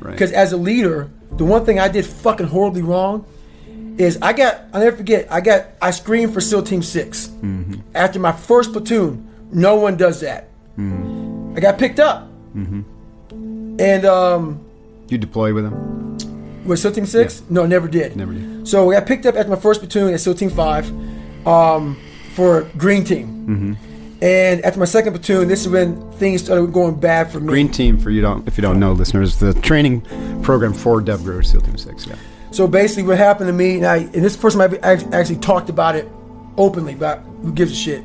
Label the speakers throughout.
Speaker 1: Because as a leader, the one thing I did fucking horribly wrong is I'll never forget, I screened for SEAL Team 6. After my first platoon. No one does that. I got picked up. And
Speaker 2: you deploy with them?
Speaker 1: With SEAL Team 6? Yeah. No, never did.
Speaker 2: Never did.
Speaker 1: So I got picked up after my first platoon at SEAL Team 5 for Green Team. And after my second platoon, this is when things started going bad for me.
Speaker 2: Green Team, if you don't know, listeners, the training program for DevGro SEAL Team 6. Yeah.
Speaker 1: So basically, what happened to me, and this is the first time I actually talked about it openly, but who gives a shit?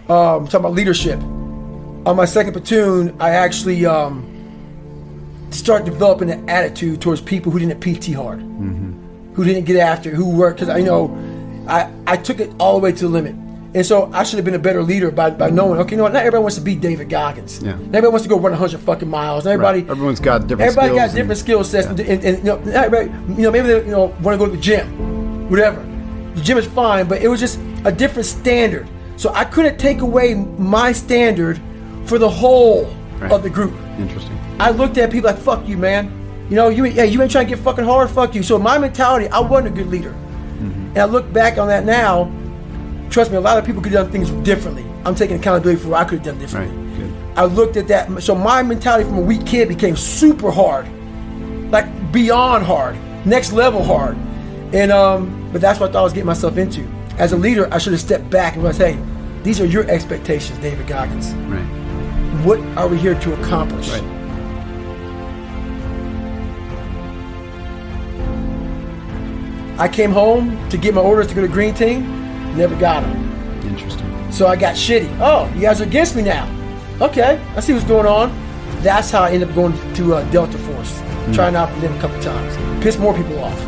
Speaker 1: I'm talking about leadership. On my second platoon, I actually started developing an attitude towards people who didn't PT hard, who didn't get after it, who worked, because I took it all the way to the limit. And so I should have been a better leader by knowing, okay, you know what, not everybody wants to be David Goggins. Yeah. Not everybody wants to go run 100 fucking miles.
Speaker 2: Everyone's got different skills. Everybody got different
Speaker 1: skill sets. Yeah. And everybody, maybe they want to go to the gym, whatever. The gym is fine, but it was just a different standard. So I couldn't take away my standard for the whole of the group.
Speaker 2: Interesting.
Speaker 1: I looked at people like, fuck you, man. You ain't trying to get fucking hard, fuck you. So my mentality, I wasn't a good leader. And I look back on that now. Trust me, a lot of people could have done things differently. I'm taking accountability for what I could have done differently.
Speaker 2: Right, good.
Speaker 1: I looked at that. So my mentality from a weak kid became super hard, like beyond hard, next level hard. And but that's what I thought I was getting myself into. As a leader, I should have stepped back and was, hey, these are your expectations, David Goggins.
Speaker 2: Right.
Speaker 1: What are we here to accomplish?
Speaker 2: Right.
Speaker 1: I came home to get my orders to go to Green Team. Never got them.
Speaker 2: Interesting.
Speaker 1: So I got shitty. Oh, you guys are against me now. Okay, I see what's going on. That's how I ended up going to Delta Force, trying out for them a couple times. Pissed more people off.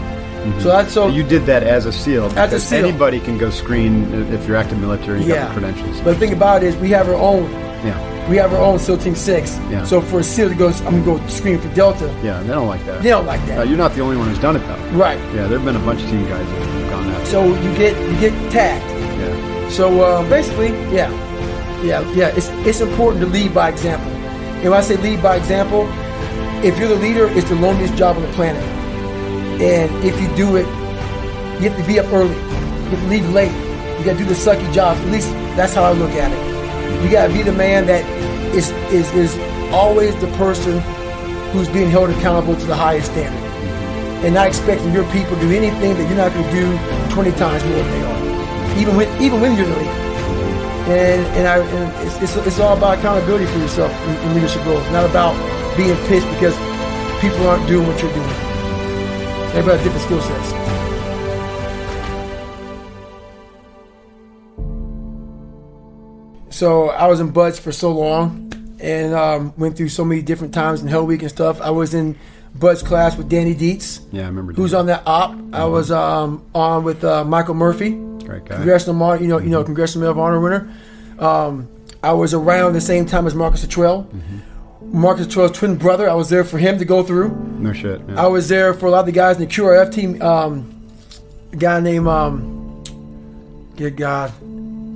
Speaker 1: So
Speaker 2: you did that as a SEAL.
Speaker 1: As a SEAL.
Speaker 2: Anybody can go screen if you're active military. You got the credentials.
Speaker 1: But the thing about it is, we have our own.
Speaker 2: Yeah.
Speaker 1: We have our own SEAL Team 6.
Speaker 2: Yeah.
Speaker 1: So for a SEAL to go, I'm going to go screen for Delta.
Speaker 2: Yeah, they don't like that.
Speaker 1: They don't like that.
Speaker 2: You're not the only one who's done it though.
Speaker 1: Right.
Speaker 2: Yeah, there've been a bunch of team guys that have gone out.
Speaker 1: So you get tagged.
Speaker 2: Yeah.
Speaker 1: So basically, it's important to lead by example. And when I say lead by example, if you're the leader, it's the loneliest job on the planet. And if you do it, you have to be up early. You have to leave late. You got to do the sucky jobs. At least that's how I look at it. You got to be the man that is always the person who's being held accountable to the highest standard, and not expecting your people to do anything that you're not going to do 20 times more than they are, even when you're the leader. And it's all about accountability for yourself in leadership roles. Not about being pissed because people aren't doing what you're doing. Everybody has different skill sets. So I was in Buds for so long, and went through so many different times in Hell Week and stuff. I was in Bud's class with Danny Dietz.
Speaker 2: Yeah, I remember.
Speaker 1: Who's on that op? I was on with Michael Murphy,
Speaker 2: great guy.
Speaker 1: Congressional, Congressional Medal of Honor winner. I was around the same time as Marcus Luttrell. Marcus Luttrell's twin brother. I was there for him to go through.
Speaker 2: No shit. Yeah.
Speaker 1: I was there for a lot of the guys in the QRF team. A guy named good God,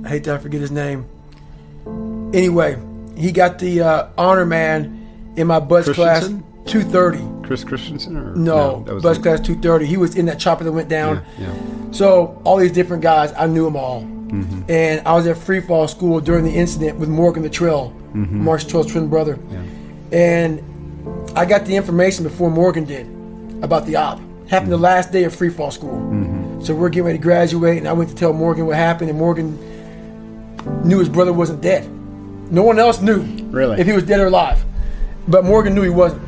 Speaker 1: I hate that I forget his name. Anyway, he got the honor man in my Buzz class 230.
Speaker 2: Chris Christensen? Or
Speaker 1: no, that was Buzz class 230. He was in that chopper that went down.
Speaker 2: Yeah.
Speaker 1: So all these different guys, I knew them all. And I was at free fall school during the incident with Morgan Luttrell, Marcus Luttrell's twin brother.
Speaker 2: Yeah.
Speaker 1: And I got the information before Morgan did about the op. Happened the last day of free fall school. So we're getting ready to graduate, and I went to tell Morgan what happened, and Morgan knew his brother wasn't dead. No one else knew if he was dead or alive. But Morgan knew he wasn't.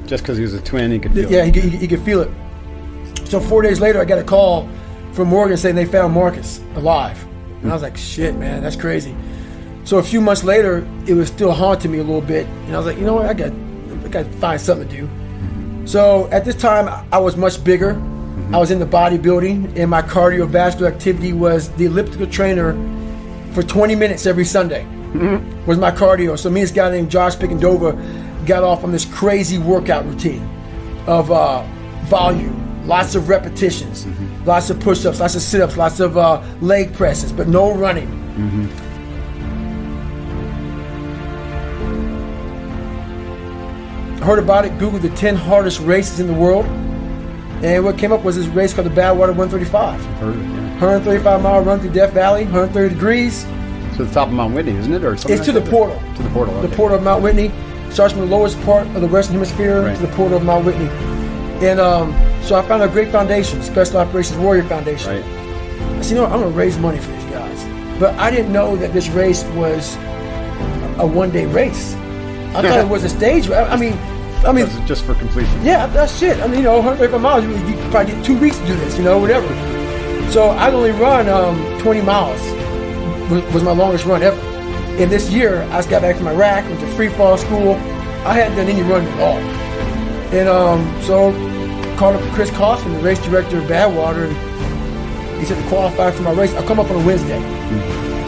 Speaker 2: Just because he was a twin, he could feel it.
Speaker 1: Yeah, he could feel it. So 4 days later, I got a call from Morgan saying they found Marcus alive. And I was like, shit, man, that's crazy. So a few months later, it was still haunting me a little bit. And I was like, you know what, I got to find something to do. So at this time, I was much bigger. I was into bodybuilding, and my cardiovascular activity was the elliptical trainer for 20 minutes every Sunday. Was my cardio. So me and this guy named Josh Pickendova got off on this crazy workout routine of volume, lots of repetitions, lots of push-ups, lots of sit-ups, lots of leg presses, but no running. heard about it, Googled the 10 hardest races in the world, and what came up was this race called the Badwater 135.
Speaker 2: Heard it, yeah.
Speaker 1: 135 mile run through Death Valley, 130 degrees.
Speaker 2: It's to the top of Mount Whitney, isn't it? Or something
Speaker 1: It's to the portal.
Speaker 2: To the portal, okay.
Speaker 1: The portal of Mount Whitney. Starts from the lowest part of the Western Hemisphere to the portal of Mount Whitney. And so I found a great foundation, Special Operations Warrior Foundation.
Speaker 2: Right.
Speaker 1: I said, you know what, I'm going to raise money for these guys. But I didn't know that this race was a one-day race. I thought it was a stage. I mean,
Speaker 2: That's just for completion.
Speaker 1: yeah, that's shit. I mean, 135 miles, you probably get 2 weeks to do this, whatever. So I'd only run 20 miles, was my longest run ever. And this year, I just got back from Iraq, went to free fall school. I hadn't done any running at all. And so called up Chris Kaufman, the race director of Badwater, and he said to qualify for my race, I'll come up on a Wednesday.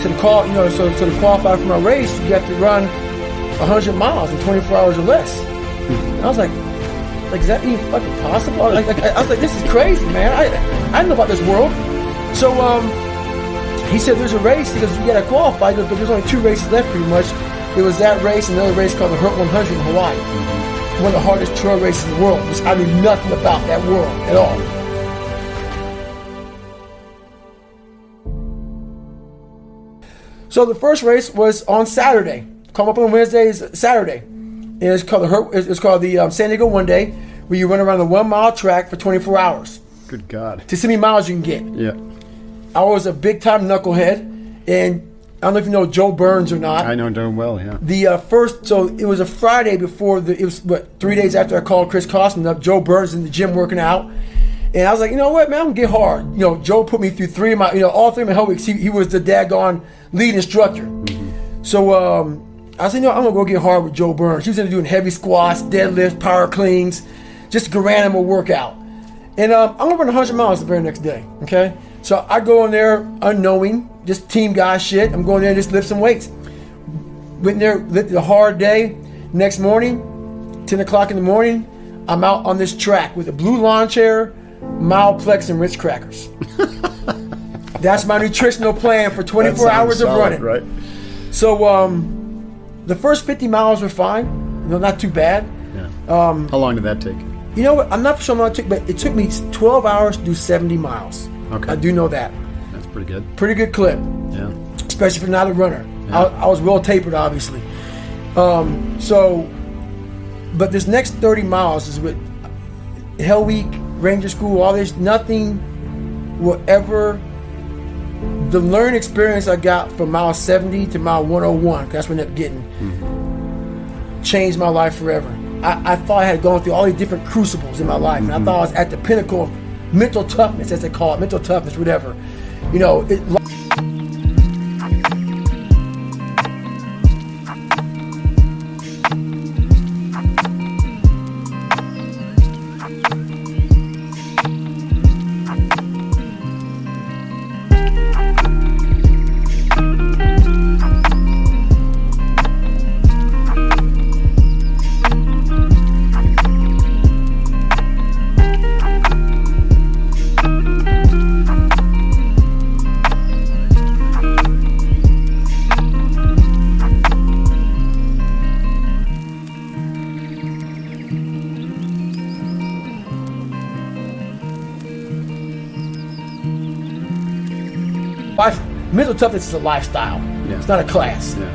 Speaker 1: So to qualify for my race, you have to run 100 miles in 24 hours or less. And I was like, is that even fucking possible? I was like, this is crazy, man. I didn't know about this world. So he said, there's a race. He goes, you gotta qualify. He goes, but there's only 2 races left pretty much. It was that race and another race called the Hurt 100 in Hawaii. One of the hardest trail races in the world. Which I knew nothing about that world at all. So the first race was on Saturday. Come up on Wednesday is Saturday. And it's called the San Diego One Day, where you run around the 1 mile track for 24 hours.
Speaker 2: Good God.
Speaker 1: To see how many miles you can get.
Speaker 2: Yeah.
Speaker 1: I was a big time knucklehead, and I don't know if you know Joe Burns or not.
Speaker 2: I know him well, yeah.
Speaker 1: So it was a Friday before, it was 3 days after I called Chris Kaufman up. Joe Burns in the gym working out. And I was like, you know what, man, I'm going to get hard. Joe put me through all 3 of my hell weeks. He was the daggone lead instructor. Mm-hmm. So I said, I'm going to go get hard with Joe Burns. He was into doing heavy squats, deadlifts, power cleans, just a random workout. And I'm going to run 100 miles the very next day, okay? So I go in there unknowing, just team guy shit. I'm going there and just lift some weights. Went there, lifted a hard day. Next morning, 10 o'clock in the morning, I'm out on this track with a blue lawn chair, Mileplex, and Ritz crackers. That's my nutritional plan for 24 hours of running.
Speaker 2: Right.
Speaker 1: So the first 50 miles were fine. Not too bad.
Speaker 2: Yeah. How long did that take?
Speaker 1: You know what? I'm not sure how long it took, but it took me 12 hours to do 70 miles.
Speaker 2: Okay.
Speaker 1: I do know that.
Speaker 2: That's pretty good.
Speaker 1: Pretty good clip.
Speaker 2: Yeah.
Speaker 1: Especially for not a runner.
Speaker 2: Yeah.
Speaker 1: I was well tapered, obviously. But this next 30 miles is with Hell Week, Ranger School, all this. Nothing will ever. The learning experience I got from mile 70 to mile 101, that's when I ended up getting, changed my life forever. I thought I had gone through all these different crucibles in my life, and I thought I was at the pinnacle of mental toughness, as they call it, mental toughness, whatever. Mental toughness is a lifestyle. Yeah. It's not a class.
Speaker 2: Yeah.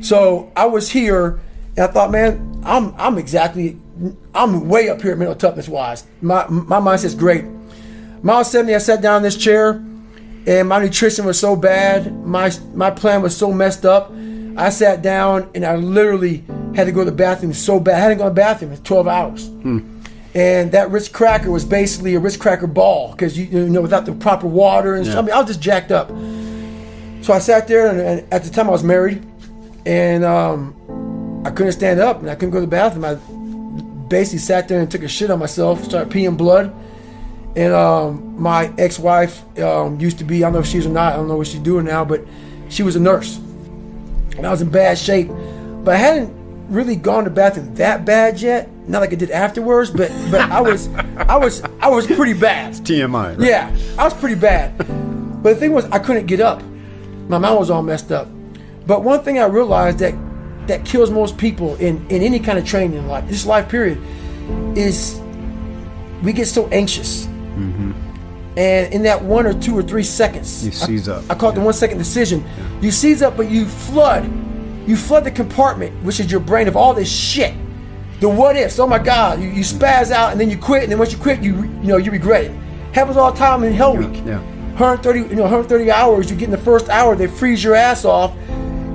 Speaker 1: So I was here, and I thought, man, I'm way up here mental toughness wise. My mindset's great. Mile 70, I sat down in this chair, and my nutrition was so bad. My plan was so messed up. I sat down, and I literally had to go to the bathroom so bad. I hadn't gone to the bathroom in 12 hours. And that Ritz cracker was basically a Ritz cracker ball, because without the proper water and stuff. I mean, I was just jacked up. So I sat there, and at the time I was married, and I couldn't stand up, and I couldn't go to the bathroom. I basically sat there and took a shit on myself, started peeing blood. And my ex-wife used to be, I don't know if she's or not, I don't know what she's doing now, but she was a nurse. And I was in bad shape. But I hadn't really gone to the bathroom that bad yet. Not like I did afterwards, but I was pretty bad.
Speaker 2: It's TMI, right?
Speaker 1: Yeah, I was pretty bad. But the thing was, I couldn't get up. My mouth was all messed up. But one thing I realized that kills most people in any kind of training in life, this life period, is we get so anxious. Mm-hmm. And in that 1 or 2 or 3 seconds,
Speaker 2: you seize up.
Speaker 1: I call it the 1 second decision. Yeah. You seize up, but you flood the compartment, which is your brain, of all this shit. The what ifs. Oh my God, you spaz out and then you quit, and then once you quit, you regret it. Happens all the time in Hell Week.
Speaker 2: Yeah.
Speaker 1: 130 hours. You get in the first hour, they freeze your ass off,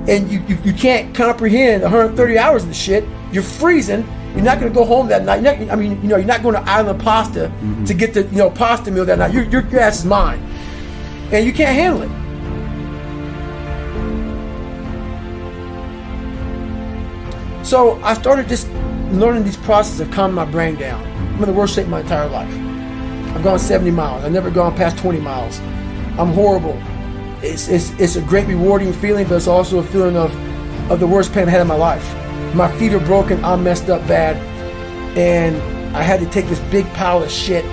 Speaker 1: and you can't comprehend 130 hours of the shit. You're freezing. You're not going to go home that night. You're not going to Island Pasta to get the pasta meal that night. Your ass is mine, and you can't handle it. So I started just learning these processes of calming my brain down. I'm in the worst shape of my entire life. I've gone 70 miles. I've never gone past 20 miles. I'm horrible. It's a great rewarding feeling, but it's also a feeling of the worst pain I had in my life. My feet are broken. I'm messed up bad, and I had to take this big pile of shit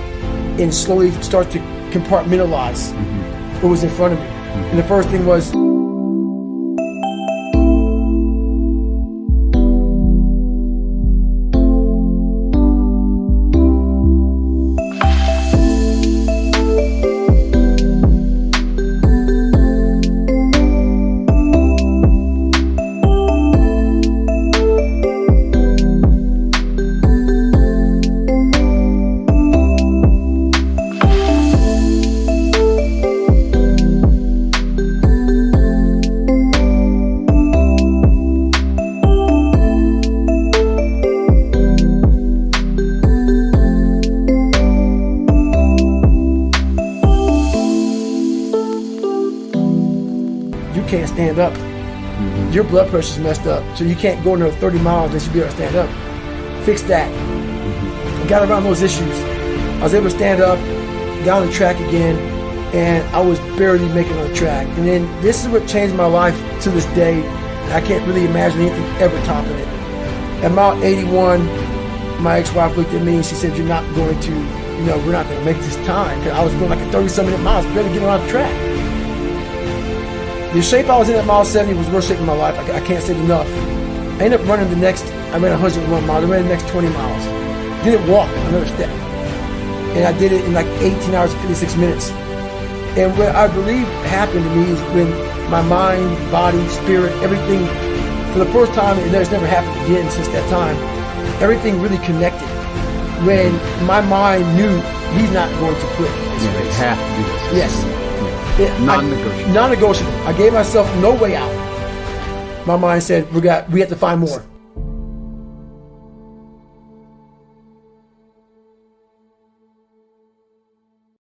Speaker 1: and slowly start to compartmentalize what was in front of me. And the first thing was, can't stand up. Your blood pressure's messed up, so you can't go another 30 miles unless you be able to stand up. Fix that. Got around those issues. I was able to stand up, got on the track again, and I was barely making it on the track. And then this is what changed my life to this day. I can't really imagine anything ever topping it. At mile 81, my ex-wife looked at me and she said, "You're not going to, we're not going to make this time." Because I was going like a 30-some minute miles, barely getting around the track. The shape I was in at mile 70 was the worst shape of my life. I can't say it enough. I ended up running I ran 101 miles. I ran the next 20 miles. Didn't walk another step. And I did it in like 18 hours and 56 minutes. And what I believe happened to me is when my mind, body, spirit, everything, for the first time, and it's never happened again since that time, everything really connected. When my mind knew he's not going to quit this race.
Speaker 2: You have to do this.
Speaker 1: Yes.
Speaker 2: Non-negotiable.
Speaker 1: Non-negotiable. I gave myself no way out. My mind said, we have to find more.